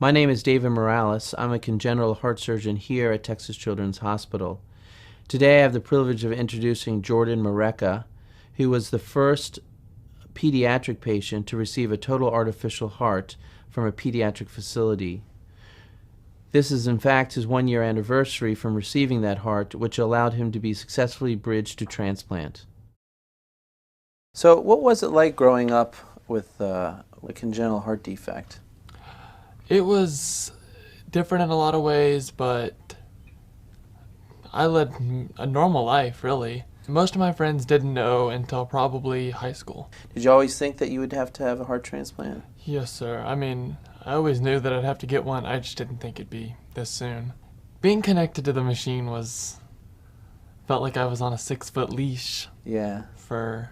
My name is David Morales. I'm a congenital heart surgeon here at Texas Children's Hospital. Today I have the privilege of introducing Jordan Merecka, who was the first pediatric patient to receive a total artificial heart from a pediatric facility. This is in fact his 1-year anniversary from receiving that heart, which allowed him to be successfully bridged to transplant. So what was it like growing up with a congenital heart defect? It was different in a lot of ways, but I led a normal life, really. Most of my friends didn't know until probably high school. Did you always think that you would have to have a heart transplant? Yes, sir. I mean, I always knew that I'd have to get one. I just didn't think it'd be this soon. Being connected to the machine felt like I was on a 6-foot leash. Yeah. For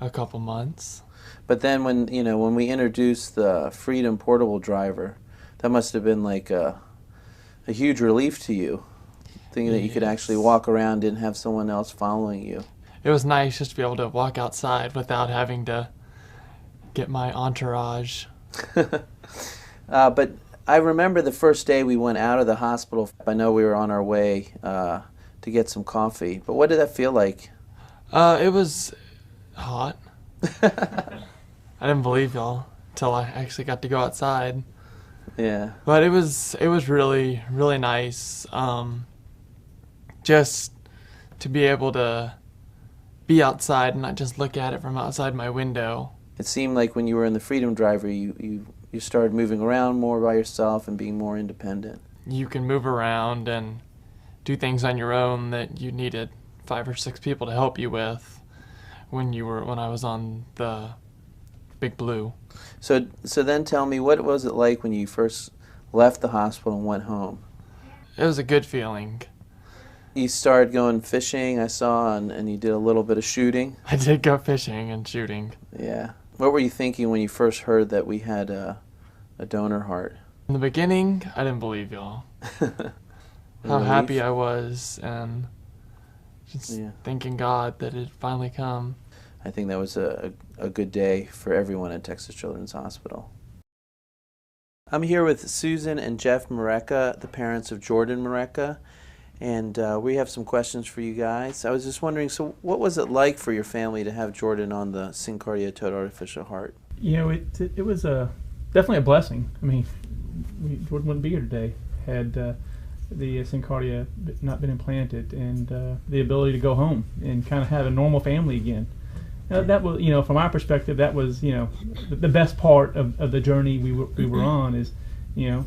a couple months. But then when we introduced the Freedom portable driver, that must have been like a huge relief to you, thinking that you could actually walk around and have someone else following you. It was nice just to be able to walk outside without having to get my entourage. But I remember the first day we went out of the hospital. I know we were on our way to get some coffee, but what did that feel like? It was hot. I didn't believe y'all until I actually got to go outside. Yeah. But it was really, really nice. Just to be able to be outside and not just look at it from outside my window. It seemed like when you were in the Freedom driver, you started moving around more by yourself and being more independent. You can move around and do things on your own that you needed 5 or 6 people to help you with when I was on the Big Blue. So then tell me, what was it like when you first left the hospital and went home? It was a good feeling. You started going fishing, I saw, and you did a little bit of shooting. I did go fishing and shooting. Yeah. What were you thinking when you first heard that we had a donor heart? In the beginning, I didn't believe y'all. How happy I was, and just thanking God that it finally come. I think that was a good day for everyone at Texas Children's Hospital. I'm here with Susan and Jeff Merecka, the parents of Jordan Merecka, and we have some questions for you guys. I was just wondering, so what was it like for your family to have Jordan on the SynCardia Total Artificial Heart? You know, it was definitely a blessing. I mean, Jordan wouldn't be here today had the SynCardia not been implanted, and the ability to go home and kind of have a normal family again. That was, from our perspective, that was, the best part of the journey we were on is,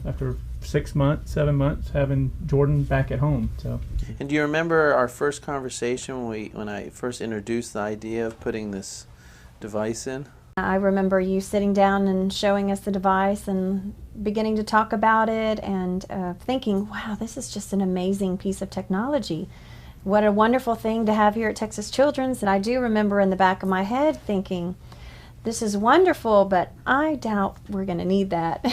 after 6 months, 7 months, having Jordan back at home. So. And do you remember our first conversation when I first introduced the idea of putting this device in? I remember you sitting down and showing us the device and beginning to talk about it and thinking, wow, this is just an amazing piece of technology. What a wonderful thing to have here at Texas Children's. And I do remember in the back of my head thinking, this is wonderful, but I doubt we're going to need that.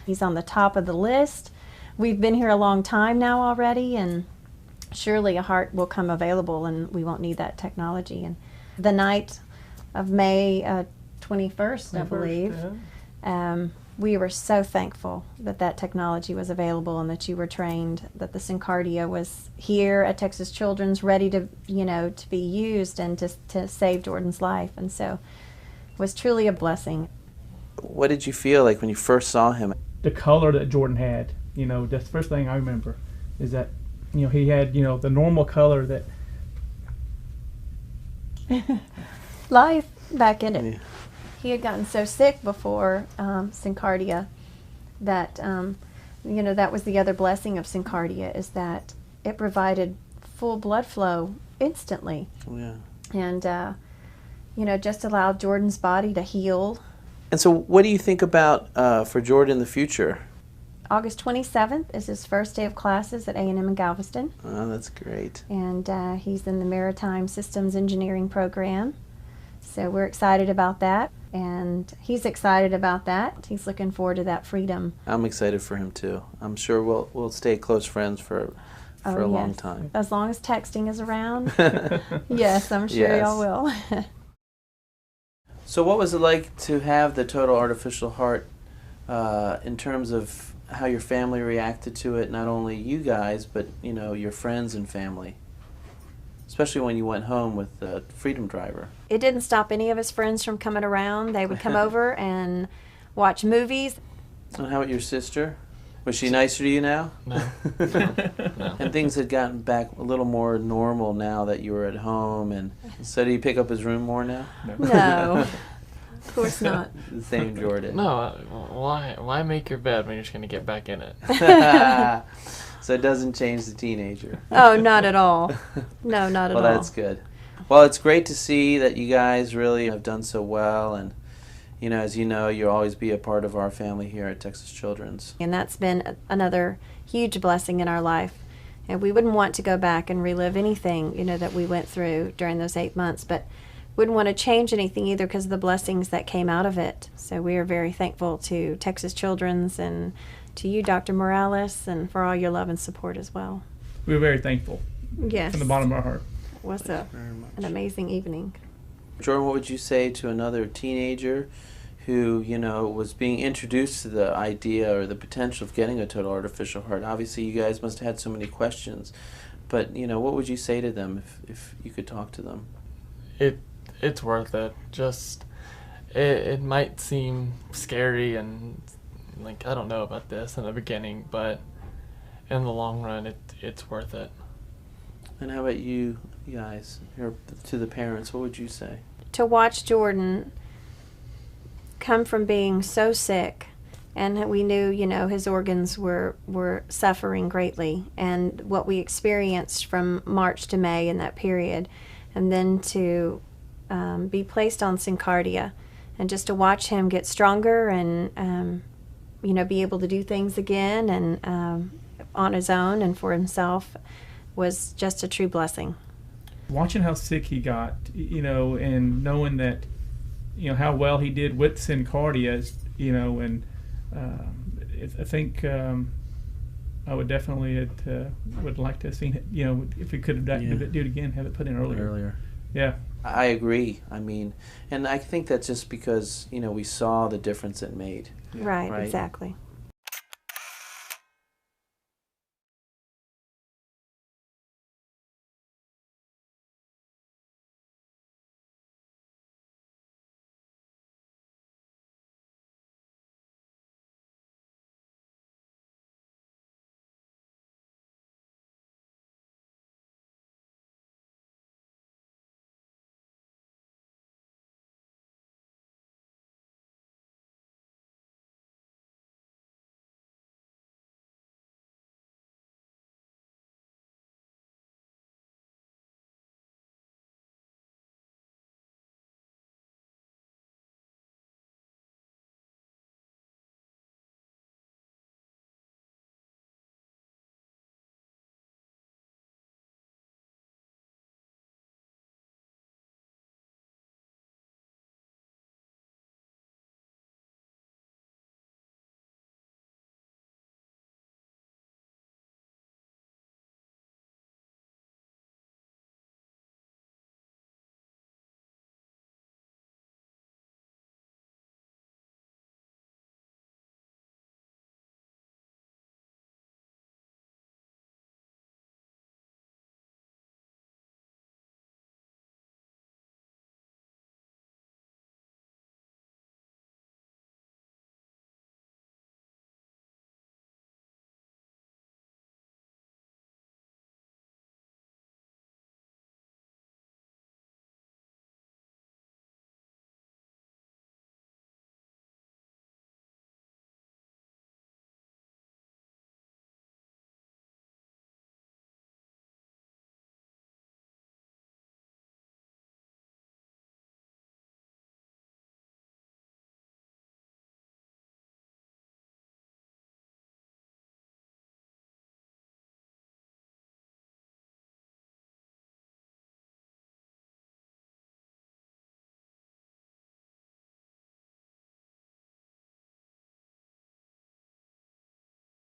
He's on the top of the list. We've been here a long time now already, and surely a heart will come available and we won't need that technology. And the night of May 21st, I believe, we were so thankful that that technology was available and that you were trained, that the SynCardia was here at Texas Children's ready to, to be used and to save Jordan's life. And so it was truly a blessing. What did you feel like when you first saw him? The color that Jordan had, that's the first thing I remember is that, he had, the normal color that... Life back in it. Yeah. He had gotten so sick before SynCardia that, that was the other blessing of SynCardia, is that it provided full blood flow instantly. Yeah. And, just allowed Jordan's body to heal. And so what do you think about for Jordan in the future? August 27th is his first day of classes at A&M in Galveston. Oh, that's great. And he's in the Maritime Systems Engineering program. So we're excited about that, and he's excited about that. He's looking forward to that freedom. I'm excited for him too. I'm sure we'll stay close friends for a long time. As long as texting is around. Yes, I'm sure y'all will. So what was it like to have the total artificial heart in terms of how your family reacted to it, not only you guys, but, you know, your friends and family, especially when you went home with the Freedom Driver. It didn't stop any of his friends from coming around. They would come over and watch movies. So how about your sister? Was she nicer to you now? No. No. And things had gotten back a little more normal now that you were at home, and so do you pick up his room more now? No, of course not. The same Jordan. No, why make your bed when you're just going to get back in it? So it doesn't change the teenager. Oh, not at all. No, not at all. Well, that's good. Well, it's great to see that you guys really have done so well, and you know, as you know, you'll always be a part of our family here at Texas Children's. And that's been another huge blessing in our life. And we wouldn't want to go back and relive anything, you know, that we went through during those 8 months, but wouldn't want to change anything either because of the blessings that came out of it. So we are very thankful to Texas Children's and to you, Dr. Morales, and for all your love and support as well. We were very thankful Yes. from the bottom of our heart. It was Very much. an amazing evening. Jordan, what would you say to another teenager who, you know, was being introduced to the idea or the potential of getting a total artificial heart? Obviously, you guys must have had so many questions, but, you know, what would you say to them if you could talk to them? It's worth it. Just, it might seem scary and, like, I don't know about this in the beginning, but in the long run, it's worth it. And how about you guys, to the parents, what would you say? To watch Jordan come from being so sick, and we knew, you know, his organs were suffering greatly, and what we experienced from March to May in that period, and then to be placed on SynCardia, and just to watch him get stronger and, you know, be able to do things again and on his own and for himself was just a true blessing. Watching how sick he got, you know, and knowing that, you know, how well he did with SynCardia, you know, and I think I would definitely would like to have seen it, you know, if we could have do it again, have it put in earlier. Yeah. I agree. I mean, and I think that's just because, you know, we saw the difference it made. Right, exactly.